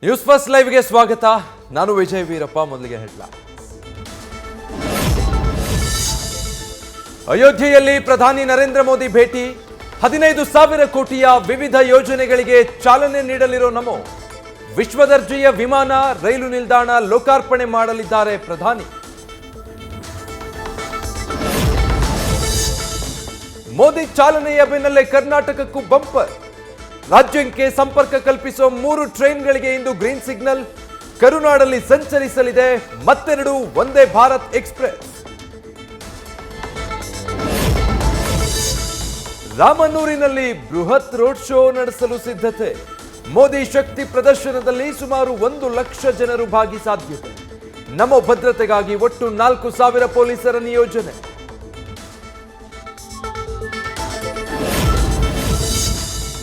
News first ಲೈವ್ಗೆ ಸ್ವಾಗತ. ನಾನು ವಿಜಯ್ ವೀರಪ್ಪ. ಮೊದಲಿಗೆ ಹೆಡ್ಲೈನ್ಸ್. ಅಯೋಧ್ಯೆಯಲ್ಲಿ ಪ್ರಧಾನಿ ನರೇಂದ್ರ ಮೋದಿ ಭೇಟಿ. 15,000 ಕೋಟಿಯ ವಿವಿಧ ಯೋಜನೆಗಳಿಗೆ ಚಾಲನೆ ನೀಡಲಿರೋ ನಮೋ. ವಿಶ್ವದರ್ಜೆಯ ವಿಮಾನ, ರೈಲು ನಿಲ್ದಾಣ ಲೋಕಾರ್ಪಣೆ ಮಾಡಲಿದ್ದಾರೆ ಪ್ರಧಾನಿ. ಮೋದಿ ಚಾಲನೆಯ ಬೆನ್ನಲ್ಲೇ ಕರ್ನಾಟಕಕ್ಕೂ ಬಂಪರ್. ರಾಜ್ಯಕ್ಕೆ ಸಂಪರ್ಕ ಕಲ್ಪಿಸುವ 3 ಟ್ರೈನ್ಗಳಿಗೆ ಇಂದು ಗ್ರೀನ್ ಸಿಗ್ನಲ್. ಕರುನಾಡಲ್ಲಿ ಸಂಚರಿಸಲಿದೆ ಮತ್ತೆರಡು ವಂದೇ ಭಾರತ್ ಎಕ್ಸ್ಪ್ರೆಸ್. ರಾಮನ್ನೂರಿನಲ್ಲಿ ಬೃಹತ್ ರೋಡ್ ಶೋ ನಡೆಸಲು ಸಿದ್ಧತೆ. ಮೋದಿ ಶಕ್ತಿ ಪ್ರದರ್ಶನದಲ್ಲಿ ಸುಮಾರು 1 ಲಕ್ಷ ಜನರು ಭಾಗಿ ಸಾಧ್ಯತೆ. ನಮೋ ಭದ್ರತೆಗಾಗಿ ಒಟ್ಟು 4,000 ಪೊಲೀಸರ ನಿಯೋಜನೆ.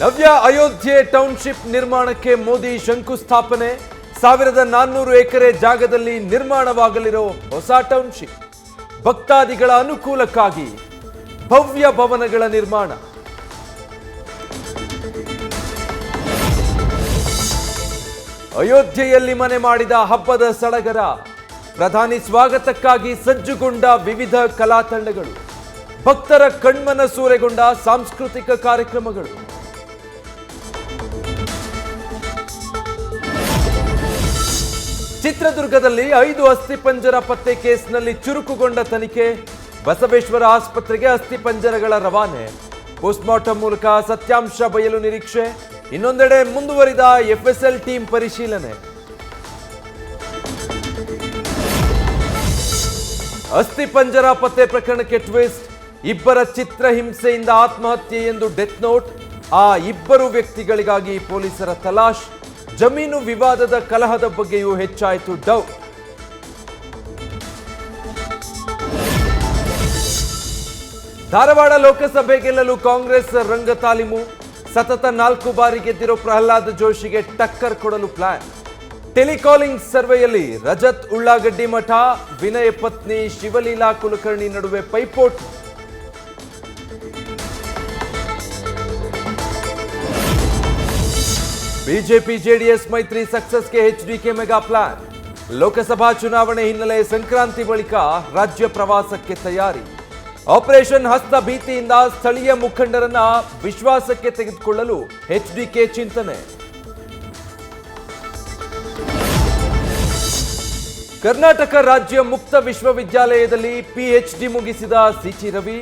ನವ್ಯ ಅಯೋಧ್ಯೆ ಟೌನ್ಶಿಪ್ ನಿರ್ಮಾಣಕ್ಕೆ ಮೋದಿ ಶಂಕುಸ್ಥಾಪನೆ. 1,400 ಎಕರೆ ಜಾಗದಲ್ಲಿ ನಿರ್ಮಾಣವಾಗಲಿರೋ ಹೊಸ ಟೌನ್ಶಿಪ್. ಭಕ್ತಾದಿಗಳ ಅನುಕೂಲಕ್ಕಾಗಿ ಭವ್ಯ ಭವನಗಳ ನಿರ್ಮಾಣ. ಅಯೋಧ್ಯೆಯಲ್ಲಿ ಮನೆ ಮಾಡಿದ ಹಬ್ಬದ ಸಡಗರ. ಪ್ರಧಾನಿ ಸ್ವಾಗತಕ್ಕಾಗಿ ಸಜ್ಜುಗೊಂಡ ವಿವಿಧ ಕಲಾ ತಂಡಗಳು. ಭಕ್ತರ ಕಣ್ಮನ ಸೂರೆಗೊಂಡ ಸಾಂಸ್ಕೃತಿಕ ಕಾರ್ಯಕ್ರಮಗಳು. ಚಿತ್ರದುರ್ಗದಲ್ಲಿ 5 ಅಸ್ಥಿಪಂಜರ ಪತ್ತೆ ಕೇಸ್ನಲ್ಲಿ ಚುರುಕುಗೊಂಡ ತನಿಖೆ. ಬಸವೇಶ್ವರ ಆಸ್ಪತ್ರೆಗೆ ಅಸ್ಥಿಪಂಜರಗಳ ರವಾನೆ. ಪೋಸ್ಟ್ಮಾರ್ಟಂ ಮೂಲಕ ಸತ್ಯಾಂಶ ಬಯಲು ನಿರೀಕ್ಷೆ. ಇನ್ನೊಂದೆಡೆ ಮುಂದುವರಿದ ಎಫ್ಎಸ್ಎಲ್ ಟೀಮ್ ಪರಿಶೀಲನೆ. ಅಸ್ಥಿಪಂಜರ ಪತ್ತೆ ಪ್ರಕರಣಕ್ಕೆ ಟ್ವಿಸ್ಟ್. ಇಬ್ಬರ ಚಿತ್ರಹಿಂಸೆಯಿಂದ ಆತ್ಮಹತ್ಯೆ ಎಂದು ಡೆತ್ ನೋಟ್. ಆ ಇಬ್ಬರು ವ್ಯಕ್ತಿಗಳಿಗಾಗಿ ಪೊಲೀಸರ ತಲಾಶ್. ಜಮೀನು ವಿವಾದದ ಕಲಹದ ಬಗ್ಗೆಯೂ ಹೆಚ್ಚಾಯಿತು ಡೌಟ್. ಧಾರವಾಡ ಲೋಕಸಭೆ ಗೆಲ್ಲಲು ಕಾಂಗ್ರೆಸ್ ರಂಗ ತಾಲೀಮು. ಸತತ 4 ಬಾರಿ ಗೆದ್ದಿರೋ ಪ್ರಹ್ಲಾದ್ ಜೋಶಿಗೆ ಟಕ್ಕರ್ ಕೊಡಲು ಪ್ಲಾನ್. ಟೆಲಿಕಾಲಿಂಗ್ ಸರ್ವೆಯಲ್ಲಿ ರಜತ್ ಉಳ್ಳಾಗಡ್ಡಿ ಮಠ, ವಿನಯ್ ಪತ್ನಿ ಶಿವಲೀಲಾ ಕುಲಕರ್ಣಿ ನಡುವೆ ಪೈಪೋಟಿ. ಬಿಜೆಪಿ ಜೆಡಿಎಸ್ ಮೈತ್ರಿ ಸಕ್ಸಸ್ಗೆ ಎಚ್ಡಿಕೆ ಮೆಗಾ ಪ್ಲಾನ್. ಲೋಕಸಭಾ ಚುನಾವಣೆ ಹಿನ್ನೆಲೆ ಸಂಕ್ರಾಂತಿ ಬಳಿಕ ರಾಜ್ಯ ಪ್ರವಾಸಕ್ಕೆ ತಯಾರಿ. ಆಪರೇಷನ್ ಹಸ್ತ ಭೀತಿಯಿಂದ ಸ್ಥಳೀಯ ಮುಖಂಡರನ್ನ ವಿಶ್ವಾಸಕ್ಕೆ ತೆಗೆದುಕೊಳ್ಳಲು ಎಚ್ಡಿಕೆ ಚಿಂತನೆ. ಕರ್ನಾಟಕ ರಾಜ್ಯ ಮುಕ್ತ ವಿಶ್ವವಿದ್ಯಾಲಯದಲ್ಲಿ ಪಿಎಚ್ಡಿ ಮುಗಿಸಿದ ಸಿಟಿ ರವಿ.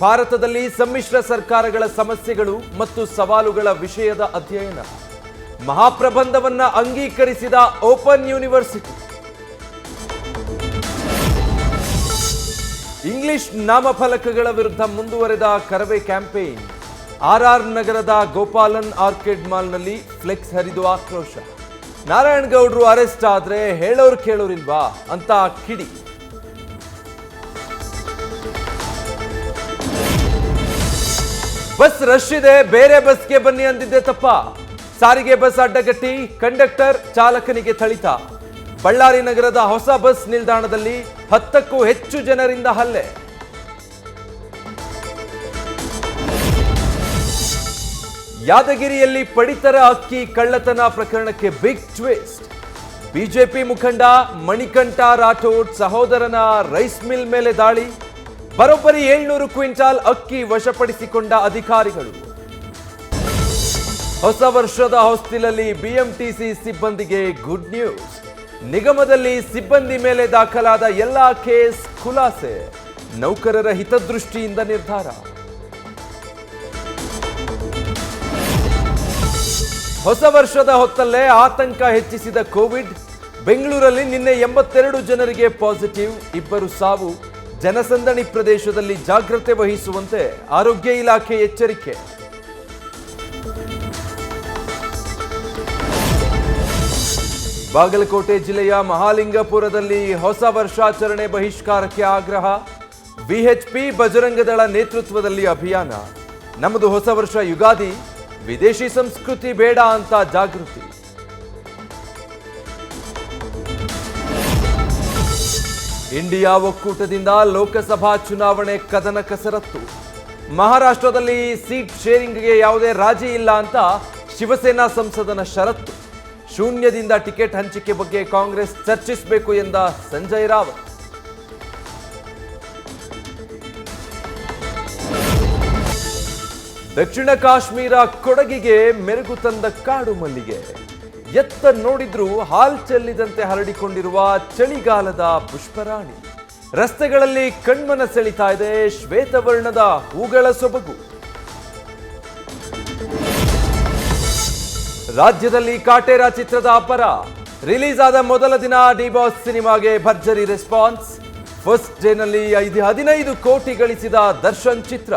ಭಾರತದಲ್ಲಿ ಸಮ್ಮಿಶ್ರ ಸರ್ಕಾರಗಳ ಸಮಸ್ಯೆಗಳು ಮತ್ತು ಸವಾಲುಗಳ ವಿಷಯದ ಅಧ್ಯಯನ. ಮಹಾಪ್ರಬಂಧವನ್ನ ಅಂಗೀಕರಿಸಿದ ಓಪನ್ ಯೂನಿವರ್ಸಿಟಿ. ಇಂಗ್ಲಿಷ್ ನಾಮಫಲಕಗಳ ವಿರುದ್ಧ ಮುಂದುವರೆದ ಕರವೇ ಕ್ಯಾಂಪೇನ್. ಆರ್ಆರ್ ನಗರದ ಗೋಪಾಲನ್ ಆರ್ಕಿಡ್ ಮಾಲ್ನಲ್ಲಿ ಫ್ಲೆಕ್ಸ್ ಹರಿದು ಆಕ್ರೋಶ. ನಾರಾಯಣಗೌಡರು ಅರೆಸ್ಟ್ ಆದ್ರೆ ಹೇಳೋರು ಕೇಳೋರಿಲ್ವಾ ಅಂತ ಕಿಡಿ. ಬಸ್ ರಶ್ ಇದೆ, ಬೇರೆ ಬಸ್ಗೆ ಬನ್ನಿ ಅಂದಿದ್ದೆ ತಪ್ಪ. ಸಾರಿಗೆ ಬಸ್ ಅಡ್ಡಗಟ್ಟಿ ಕಂಡಕ್ಟರ್ ಚಾಲಕನಿಗೆ ಥಳಿತ. ಬಳ್ಳಾರಿ ನಗರದ ಹೊಸ ಬಸ್ ನಿಲ್ದಾಣದಲ್ಲಿ 10ಕ್ಕೂ ಹೆಚ್ಚು ಜನರಿಂದ ಹಲ್ಲೆ. ಯಾದಗಿರಿಯಲ್ಲಿ ಪಡಿತರ ಅಕ್ಕಿ ಕಳ್ಳತನ ಪ್ರಕರಣಕ್ಕೆ ಬಿಗ್ ಟ್ವಿಸ್ಟ್. ಬಿಜೆಪಿ ಮುಖಂಡ ಮಣಿಕಂಠ ರಾಠೋಡ್ ಸಹೋದರನ ರೈಸ್ ಮಿಲ್ ಮೇಲೆ ದಾಳಿ. ಬರೋಬ್ಬರಿ 700 ಕ್ವಿಂಟಾಲ್ ಅಕ್ಕಿ ವಶಪಡಿಸಿಕೊಂಡ ಅಧಿಕಾರಿಗಳು. ಹೊಸ ವರ್ಷದ ಹೊಸ್ತಿಲಲ್ಲಿ ಬಿಎಂಟಿಸಿ ಸಿಬ್ಬಂದಿಗೆ ಗುಡ್ ನ್ಯೂಸ್. ನಿಗಮದಲ್ಲಿ ಸಿಬ್ಬಂದಿ ಮೇಲೆ ದಾಖಲಾದ ಎಲ್ಲಾ ಕೇಸ್ ಖುಲಾಸೆ. ನೌಕರರ ಹಿತದೃಷ್ಟಿಯಿಂದ ನಿರ್ಧಾರ. ಹೊಸ ವರ್ಷದ ಹೊತ್ತಲ್ಲೇ ಆತಂಕ ಹೆಚ್ಚಿಸಿದ ಕೋವಿಡ್. ಬೆಂಗಳೂರಲ್ಲಿ ನಿನ್ನೆ 82 ಜನರಿಗೆ ಪಾಸಿಟಿವ್, 2 ಸಾವು. ಜನಸಂದಣಿ ಪ್ರದೇಶದಲ್ಲಿ ಜಾಗ್ರತೆ ವಹಿಸುವಂತೆ ಆರೋಗ್ಯ ಇಲಾಖೆ ಎಚ್ಚರಿಕೆ. ಬಾಗಲಕೋಟೆ ಜಿಲ್ಲೆಯ ಮಹಾಲಿಂಗಪುರದಲ್ಲಿ ಹೊಸ ವರ್ಷಾಚರಣೆ ಬಹಿಷ್ಕಾರಕ್ಕೆ ಆಗ್ರಹ. ವಿಎಚ್ಪಿ ಬಜರಂಗದಳ ನೇತೃತ್ವದಲ್ಲಿ ಅಭಿಯಾನ. ನಮ್ಮದು ಹೊಸ ವರ್ಷ ಯುಗಾದಿ, ವಿದೇಶಿ ಸಂಸ್ಕೃತಿ ಬೇಡ ಅಂತ ಜಾಗೃತಿ. ಇಂಡಿಯಾ ಒಕ್ಕೂಟದಿಂದ ಲೋಕಸಭಾ ಚುನಾವಣೆ ಕದನ ಕಸರತ್ತು. ಮಹಾರಾಷ್ಟ್ರದಲ್ಲಿ ಸೀಟ್ ಶೇರಿಂಗ್ಗೆ ಯಾವುದೇ ರಾಜಿ ಇಲ್ಲ ಅಂತ ಶಿವಸೇನಾ ಸಂಸದನ ಷರತ್ತು. ಶೂನ್ಯದಿಂದ ಟಿಕೆಟ್ ಹಂಚಿಕೆ ಬಗ್ಗೆ ಕಾಂಗ್ರೆಸ್ ಚರ್ಚಿಸಬೇಕು ಎಂದ ಸಂಜಯ್ ರಾವತ್. ದಕ್ಷಿಣ ಕಾಶ್ಮೀರ ಕೊಡಗಿಗೆ ಮೆರುಗು ತಂದ ಕಾಡು ಮಲ್ಲಿಗೆ. ಎತ್ತ ನೋಡಿದ್ರೂ ಹಾಲ್ ಚೆಲ್ಲಿದಂತೆ ಹರಡಿಕೊಂಡಿರುವ ಚಳಿಗಾಲದ ಪುಷ್ಪರಾಣಿ. ರಸ್ತೆಗಳಲ್ಲಿ ಕಣ್ಮನ ಸೆಳಿತಾ ಇದೆ ಶ್ವೇತವರ್ಣದ ಹೂಗಳ ಸೊಬಗು. ರಾಜ್ಯದಲ್ಲಿ ಕಾಟೇರ ಚಿತ್ರದ ಅಬ್ಬರ. ರಿಲೀಸ್ ಆದ ಮೊದಲ ದಿನ ಡಿ ಬಾಸ್ ಸಿನಿಮಾಗೆ ಭರ್ಜರಿ ರೆಸ್ಪಾನ್ಸ್. ಫಸ್ಟ್ ಡೇನಲ್ಲಿ 15 ಕೋಟಿ ಗಳಿಸಿದ ದರ್ಶನ್ ಚಿತ್ರ.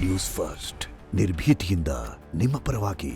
ನ್ಯೂಸ್ ಫಸ್ಟ್ ನಿರ್ಭೀತಿಯಿಂದ ನಿಮ್ಮ ಪರವಾಗಿ.